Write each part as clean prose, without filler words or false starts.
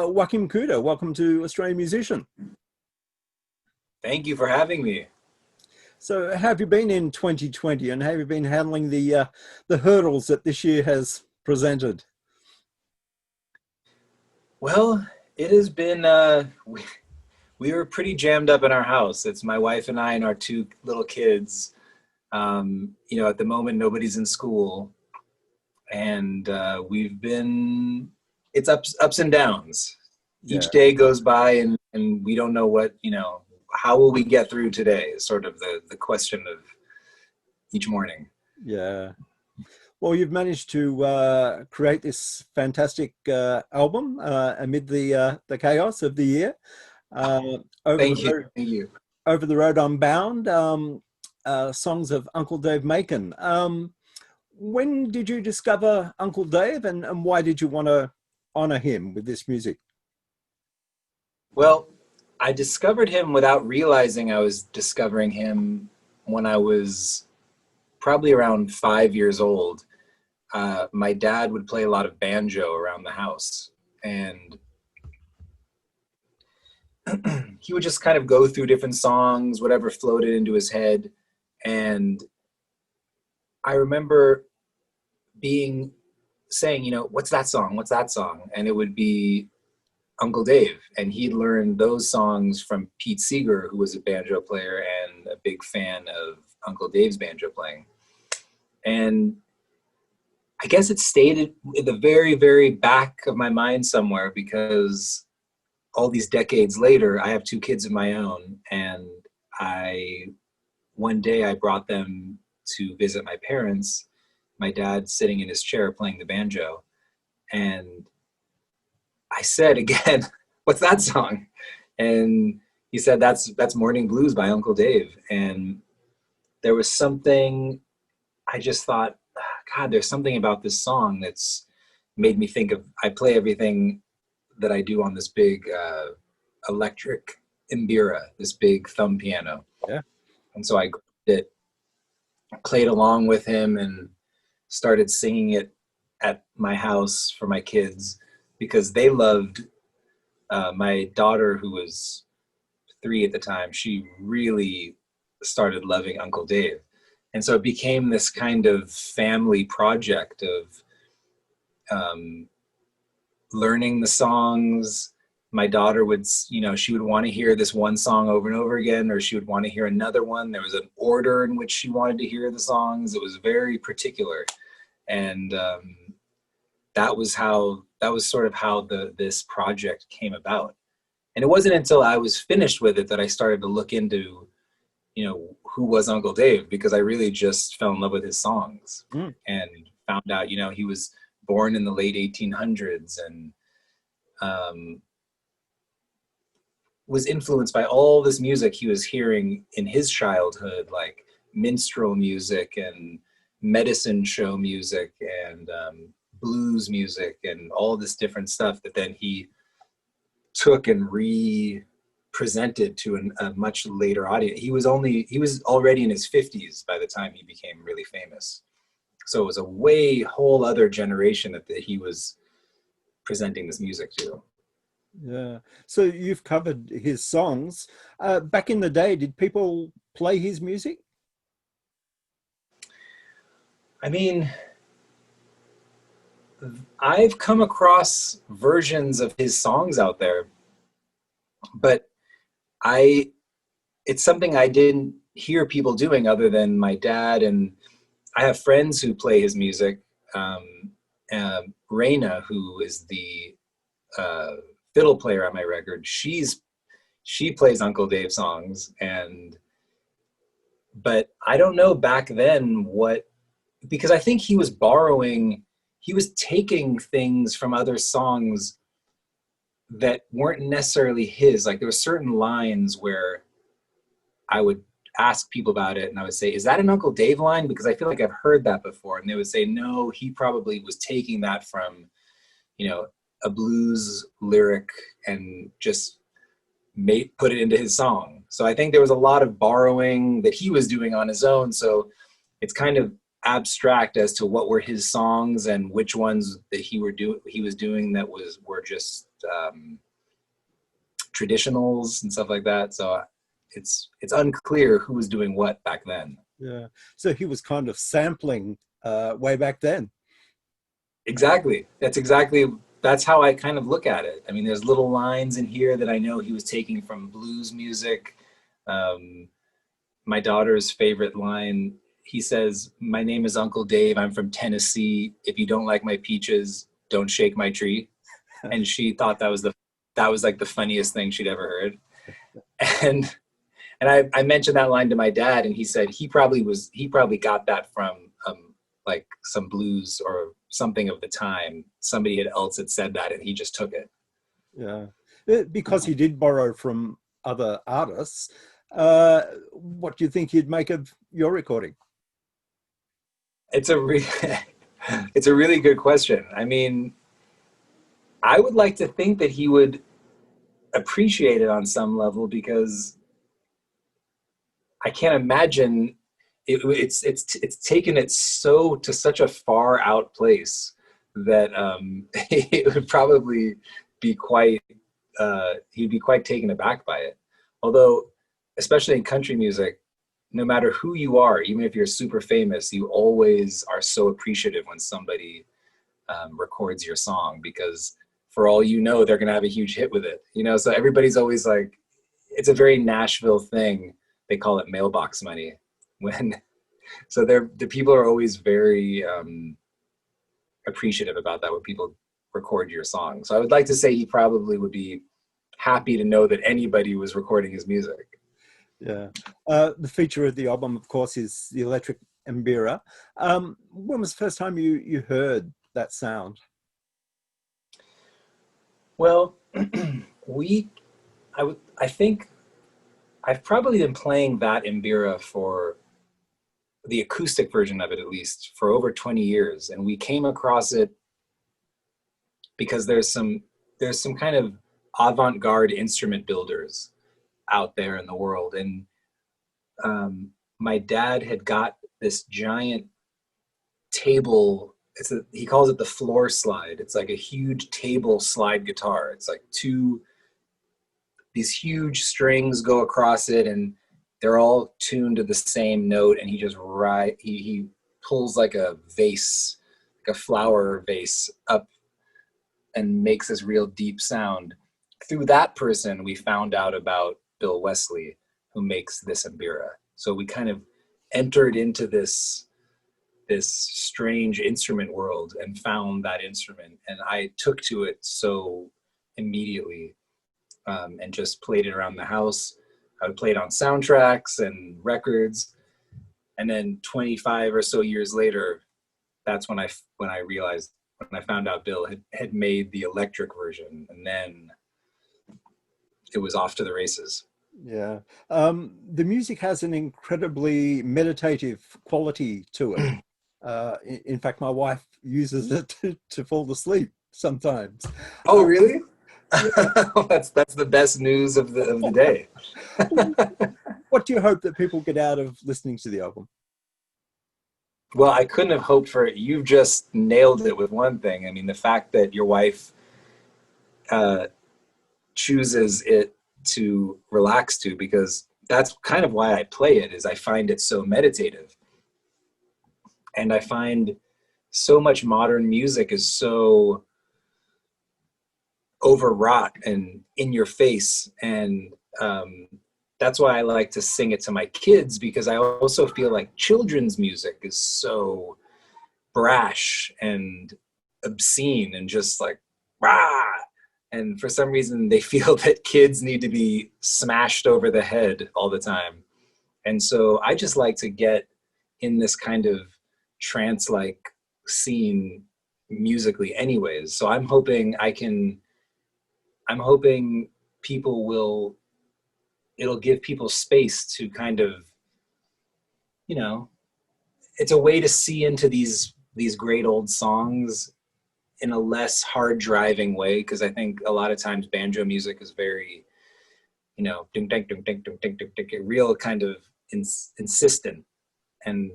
Joachim Cooder, welcome to Australian Musician. Thank you for having me. So, how have you been in 2020, and how have you been handling the hurdles that this year has presented? Well, it has been, we were pretty jammed up in our house. It's my wife and I and our two little kids. At the moment, nobody's in school. And it's ups and downs. Yeah. Each day goes by and we don't know how will we get through today is sort of the question of each morning. Yeah. Well, you've managed to create this fantastic album amid the chaos of the year. Thank you. Over the Road I'm Bound, songs of Uncle Dave Macon. When did you discover Uncle Dave, and why did you want to honor him with this music? Well, I discovered him without realizing I was discovering him when I was probably around 5 years old. My dad would play a lot of banjo around the house, and he would just kind of go through different songs, whatever floated into his head. And I remember saying, what's that song? What's that song? And it would be Uncle Dave. And he'd learned those songs from Pete Seeger, who was a banjo player and a big fan of Uncle Dave's banjo playing. And I guess it stayed at the very, very back of my mind somewhere, because all these decades later, I have two kids of my own. And one day I brought them to visit my parents, my dad sitting in his chair playing the banjo. And I said again, what's that song? And he said, that's Morning Blues by Uncle Dave. And there was something, I just thought, God, there's something about this song that's made me think of, I play everything that I do on this big electric mbira, this big thumb piano. Yeah. And so I grabbed it, played along with him, and started singing it at my house for my kids, because they loved my daughter, who was 3 at the time. She really started loving Uncle Dave. And so it became this kind of family project of learning the songs. My daughter would, she would want to hear this one song over and over again, or she would want to hear another one. There was an order in which she wanted to hear the songs. It was very particular. And that was sort of how this project came about. And it wasn't until I was finished with it that I started to look into, who was Uncle Dave, because I really just fell in love with his songs and found out, he was born in the late 1800s and was influenced by all this music he was hearing in his childhood, like minstrel music and medicine show music and blues music and all this different stuff that then he took and presented to a much later audience. He was already in his 50s by the time he became really famous. So it was a whole other generation that he was presenting this music to. Yeah. So you've covered his songs. Back in the day, did people play his music? I mean, I've come across versions of his songs out there, but it's something I didn't hear people doing other than my dad. And I have friends who play his music. Rayna, who is the fiddle player on my record, she plays Uncle Dave songs. But I don't know back then because I think he was taking things from other songs that weren't necessarily his. Like there were certain lines where I would ask people about it and I would say, is that an Uncle Dave line? Because I feel like I've heard that before. And they would say, no, he probably was taking that from, a blues lyric and just put it into his song. So I think there was a lot of borrowing that he was doing on his own. So it's kind of abstract as to what were his songs and which ones that he was doing that were just traditionals and stuff like that. So it's unclear who was doing what back then. Yeah. So he was kind of sampling way back then. Exactly. That's how I kind of look at it. I mean, there's little lines in here that I know he was taking from blues music. My daughter's favorite line, he says, "My name is Uncle Dave. I'm from Tennessee. If you don't like my peaches, don't shake my tree." And she thought that was like the funniest thing she'd ever heard. And I mentioned that line to my dad, and he said he probably got that from like some blues or something of the time. Somebody else had said that, and he just took it. Yeah, because he did borrow from other artists. What do you think he'd make of your recording? It's a really good question. I mean, I would like to think that he would appreciate it on some level, because I can't imagine it's taken it to such a far out place that it would probably be he'd be quite taken aback by it. Although, especially in country music, no matter who you are, even if you're super famous, you always are so appreciative when somebody records your song, because for all you know, they're going to have a huge hit with it. So everybody's always like, it's a very Nashville thing. They call it mailbox money. So the people are always very appreciative about that when people record your song. So I would like to say he probably would be happy to know that anybody was recording his music. Yeah. The feature of the album, of course, is the electric mbira. When was the first time you heard that sound? Well, I think I've probably been playing that mbira, for the acoustic version of it at least, for over 20 years. And we came across it because there's some kind of avant-garde instrument builders out there in the world. And my dad had got this giant table. He calls it the floor slide. It's like a huge table slide guitar. It's like these huge strings go across it, and they're all tuned to the same note. And he pulls like a vase, like a flower vase up, and makes this real deep sound. Through that person, we found out about Bill Wesley, who makes this mbira. So we kind of entered into this strange instrument world and found that instrument, and I took to it so immediately, and just played it around the house. I would play it on soundtracks and records, and then 25 or so years later, that's when I realized, when I found out Bill had made the electric version, and then it was off to the races. Yeah. The music has an incredibly meditative quality to it. In fact, my wife uses it to fall asleep sometimes. Oh, really? That's the best news of the day. What do you hope that people get out of listening to the album? Well, I couldn't have hoped for it. You've just nailed it with one thing. I mean, the fact that your wife chooses it to relax to, because that's kind of why I play it, is I find it so meditative. And I find so much modern music is so overwrought and in your face. And that's why I like to sing it to my kids, because I also feel like children's music is so brash and obscene and just like, rah! And for some reason they feel that kids need to be smashed over the head all the time. And so I just like to get in this kind of trance-like scene musically anyways. So I'm hoping it'll give people space to kind of, it's a way to see into these great old songs in a less hard driving way. Because I think a lot of times banjo music is very, ding, ding, ding, ding, ding, ding, ding, ding, real kind of insistent. And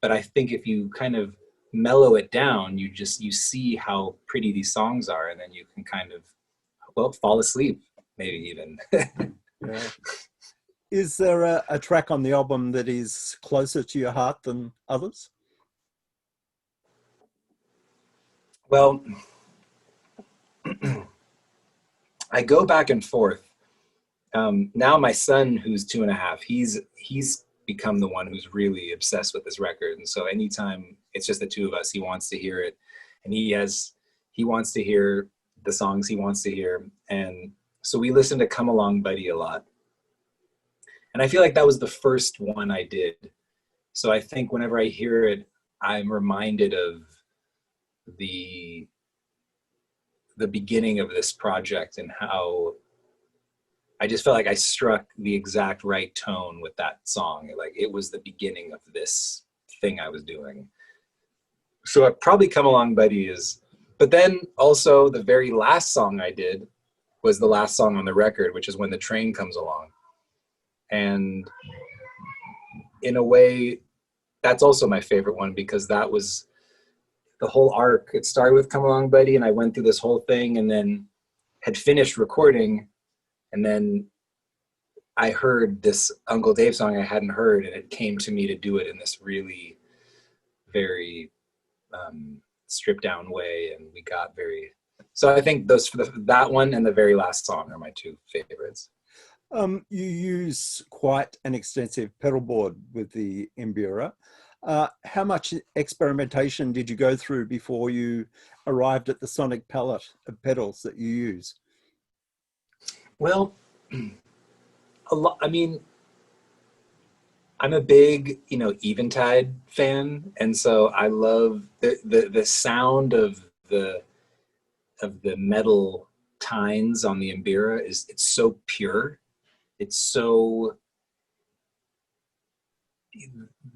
but I think if you kind of mellow it down, you see how pretty these songs are, and then you can kind of, well, fall asleep, maybe even. Yeah. Is there a track on the album that is closer to your heart than others? Well, I go back and forth. Now my son, who's 2.5, he's become the one who's really obsessed with this record. And so anytime it's just the two of us, he wants to hear it. And he wants to hear the songs he wants to hear. And so we listen to Come Along Buddy a lot. And I feel like that was the first one I did. So I think whenever I hear it, I'm reminded of the beginning of this project and how I just felt like I struck the exact right tone with that song. Like it was the beginning of this thing I was doing. So I probably Come Along Buddy is, but then also the very last song I did was the last song on the record, which is When the Train Comes Along. And in a way, that's also my favorite one, because that was the whole arc. It started with Come Along Buddy, and I went through this whole thing and then had finished recording. And then I heard this Uncle Dave song I hadn't heard, and it came to me to do it in this really very stripped down way. And we got very, so I think those, that one and the very last song are my two favorites. You use quite an extensive pedal board with the mbira. How much experimentation did you go through before you arrived at the sonic palette of pedals that you use? Well, a lot. I mean, I'm a big, Eventide fan, and so I love the sound of the metal tines on the mbira. It's so pure. It's so,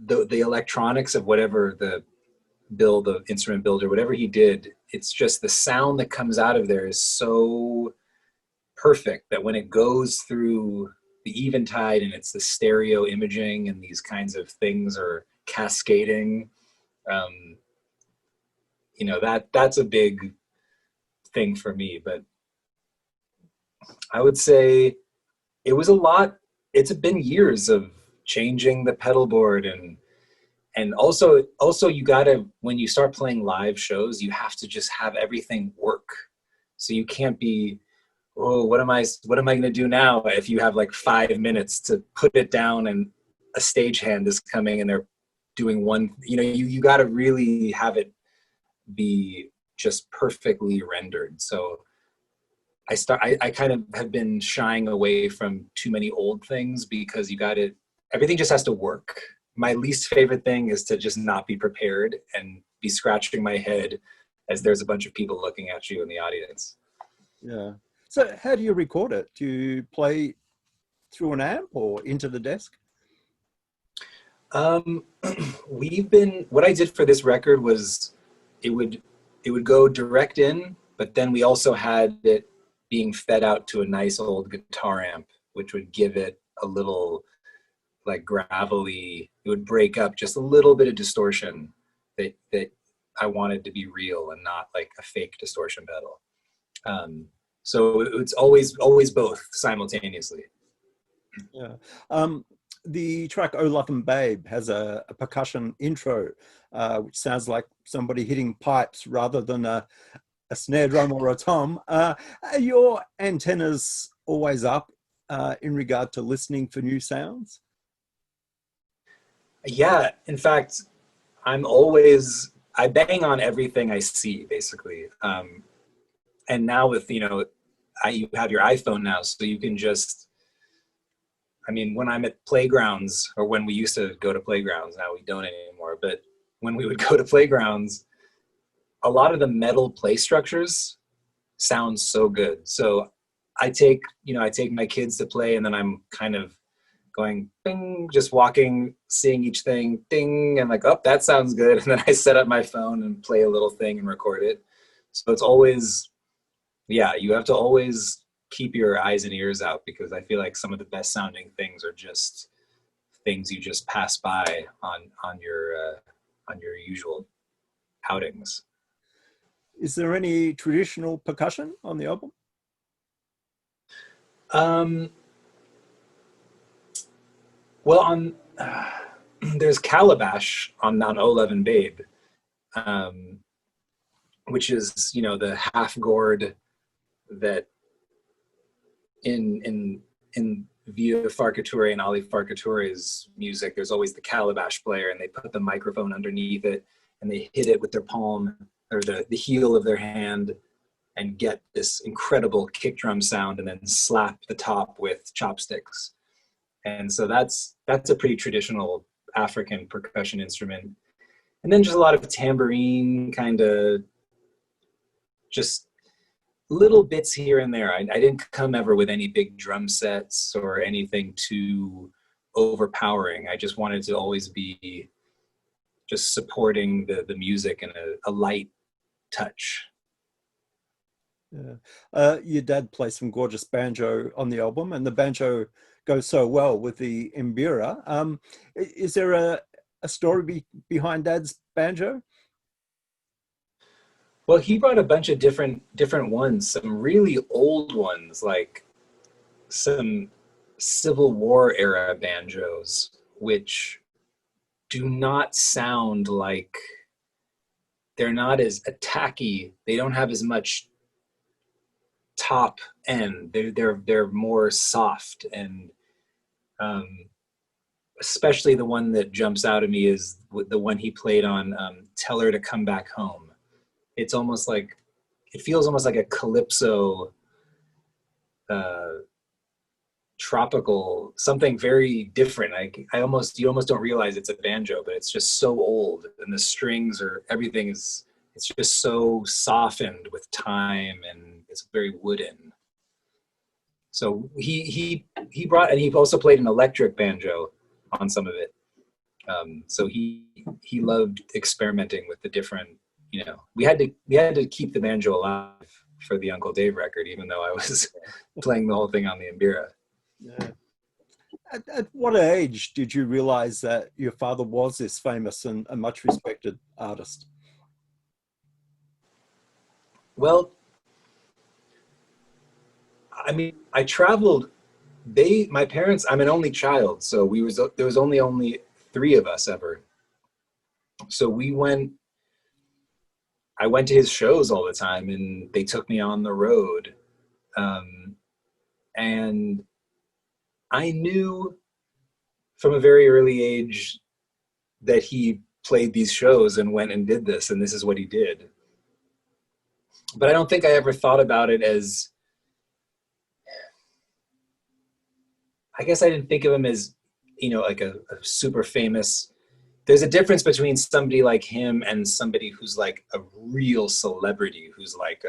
the electronics of whatever the instrument builder, whatever he did, it's just the sound that comes out of there is so perfect that when it goes through the eventide and it's the stereo imaging and these kinds of things are cascading, that's a big thing for me. But I would say it was a lot. It's been years of changing the pedal board, and also you gotta, when you start playing live shows, you have to just have everything work. So you can't be, oh, what am I gonna do now if you have like 5 minutes to put it down and a stagehand is coming and they're doing one, you gotta really have it be just perfectly rendered. So I kind of have been shying away from too many old things, because everything just has to work. My least favorite thing is to just not be prepared and be scratching my head as there's a bunch of people looking at you in the audience. Yeah. So how do you record it? Do you play through an amp or into the desk? What I did for this record was it would go direct in, but then we also had it being fed out to a nice old guitar amp, which would give it a little like gravelly, it would break up just a little bit of distortion that I wanted to be real and not like a fake distortion pedal. So it's always both simultaneously. Yeah. The track Olaf and Babe has a percussion intro, which sounds like somebody hitting pipes rather than a snare drum or a tom. Are your antennas always up in regard to listening for new sounds? Yeah, in fact, I bang on everything I see, basically. And now with, you have your iPhone now, so you can just, when I'm at playgrounds, or when we used to go to playgrounds, now we don't anymore, but when we would go to playgrounds, a lot of the metal play structures sound so good. So I take my kids to play, and then I'm kind of going bing, just walking, seeing each thing, ding, and like, oh, that sounds good. And then I set up my phone and play a little thing and record it. So it's always, you have to always keep your eyes and ears out, because I feel like some of the best sounding things are just things you just pass by on your on your usual outings. Is there any traditional percussion on the album? Well, on there's calabash on 11 Babe, which is, you know, the half gourd that in Vieux Farka Touré and Ali Farka Touré's music, there's always the calabash player, and they put the microphone underneath it and they hit it with their palm or the heel of their hand and get this incredible kick drum sound, and then slap the top with chopsticks. And so that's a pretty traditional African percussion instrument. And then just a lot of tambourine, kind of just little bits here and there. I didn't come ever with any big drum sets or anything too overpowering. I just wanted to always be just supporting the music and a light touch. Yeah. Your dad plays some gorgeous banjo on the album, and the banjo goes so well with the mbira. Is there a story behind Dad's banjo? Well, he brought a bunch of different ones, some really old ones, like some Civil War era banjos, which do not sound like, they're not as attacky. They don't have as much top end. They're more soft, and especially the one that jumps out at me is the one he played on Tell Her to Come Back Home. It's almost like, it feels almost like a calypso, tropical, something very different. You almost don't realize it's a banjo, but it's just so old, and the strings are, everything is, it's just so softened with time, and it's very wooden. So he brought, and he also played an electric banjo on some of it. So he loved experimenting with the different, you know, we had to keep the banjo alive for the Uncle Dave record, even though I was playing the whole thing on the mbira. Yeah. At what age did you realize that your father was this famous and a much respected artist? Well, I mean, I traveled. My parents, I'm an only child, so there was only 3 of us ever. So I went to his shows all the time, and they took me on the road. And I knew from a very early age that he played these shows and went and did this, and this is what he did. But I don't think I ever thought about it as, I guess I didn't think of him as, you know, like a super famous. There's a difference between somebody like him and somebody who's like a real celebrity, who's like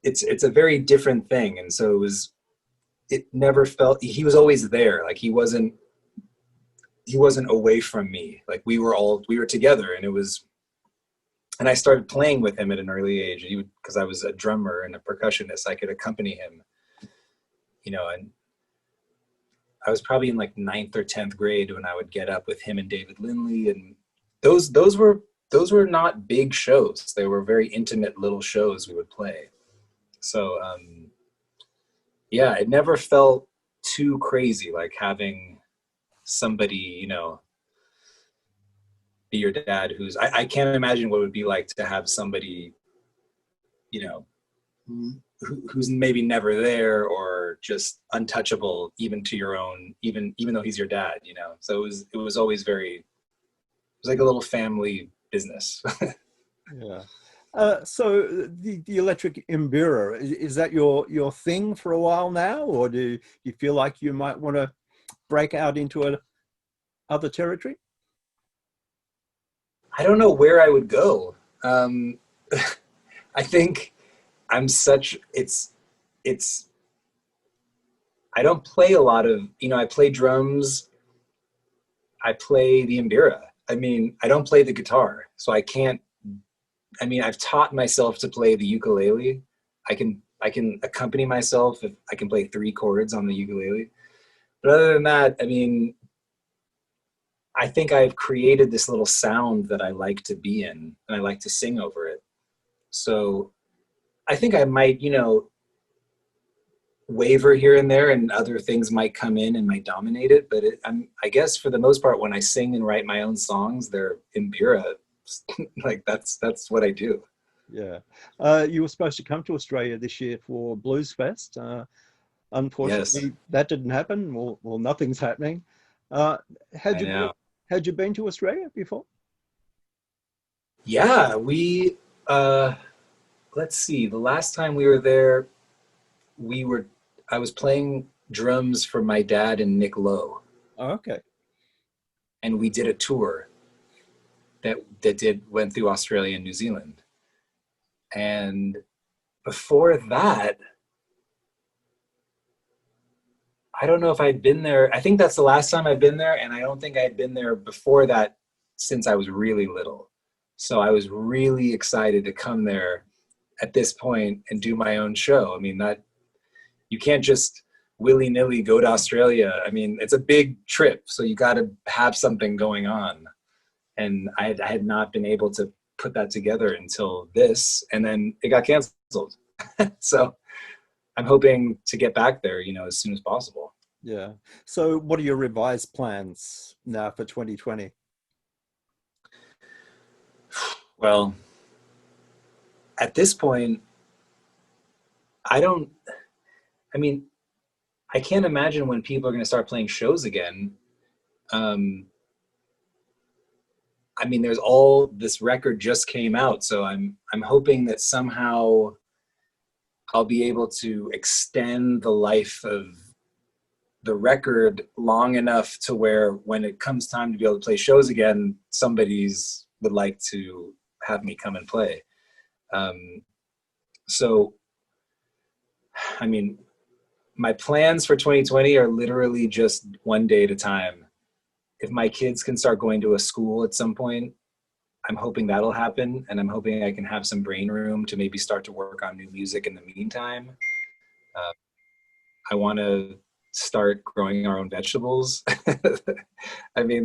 it's a very different thing. And so it never felt, he was always there. Like he wasn't away from me. Like we were together, and I started playing with him at an early age, because I was a drummer and a percussionist. I could accompany him, you know, and I was probably in like 9th or 10th grade when I would get up with him and David Lindley, and those were not big shows. They were very intimate little shows we would play. So yeah, it never felt too crazy, like having somebody, you know, be your dad. I can't imagine what it would be like to have somebody, you know, who's maybe never there, or just untouchable even to your own, even though he's your dad, you know. So it was always it was like a little family business. Yeah. So the electric mbira, is that your thing for a while now, or do you feel like you might want to break out into other territory? I don't know where I would go. I think I don't play a lot of, you know, I play drums, I play the mbira. I mean, I don't play the guitar, so I can't, I mean, I've taught myself to play the ukulele. I can accompany myself if I can play 3 chords on the ukulele. But other than that, I mean, I think I've created this little sound that I like to be in, and I like to sing over it. So I think I might, you know, waver here and there, and other things might come in and might dominate it. But I guess for the most part, when I sing and write my own songs, they're mbira. Like that's what I do. Yeah. You were supposed to come to Australia this year for Blues Fest. Yes, Unfortunately, that didn't happen. Well, nothing's happening. Uh, had I you been, know. had you been to Australia before? Yeah, uh, let's see. The last time we were there, we were, I was playing drums for my dad and Nick Lowe, Oh, okay. and we did a tour that went through Australia and New Zealand. And before that, I don't know if I'd been there. I think that's the last time I've been there, and I don't think I'd been there before that since I was really little. So I was really excited to come there at this point and do my own show. I mean, that you can't just willy-nilly go to Australia. I mean, it's a big trip, so you got to have something going on. And I had not been able to put that together until this, and then it got canceled. So I'm hoping to get back there, you know, as soon as possible. Yeah. So what are your revised plans now for 2020? Well, at this point, I don't, I mean, I can't imagine when people are going to start playing shows again. Um, I mean, there's all this record just came out, so I'm hoping that somehow I'll be able to extend the life of the record long enough to where when it comes time to be able to play shows again, somebody's would like to have me come and play. Um, so, I mean, my plans for 2020 are literally just one day at a time. If my kids can start going to a school at some point, I'm hoping that'll happen. And I'm hoping I can have some brain room to maybe start to work on new music in the meantime. Uh, I want to start growing our own vegetables. I mean,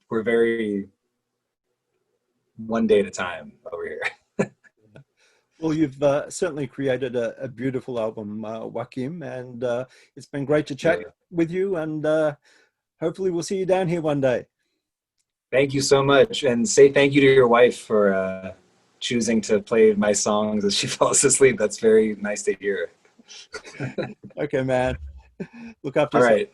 we're very one day at a time over here. Well, you've certainly created a beautiful album, Joachim, and it's been great to chat Yeah. with you. And hopefully, we'll see you down here one day. Thank you so much. And say thank you to your wife for choosing to play my songs as she falls asleep. That's very nice to hear. Okay, man. Look after All yourself. right.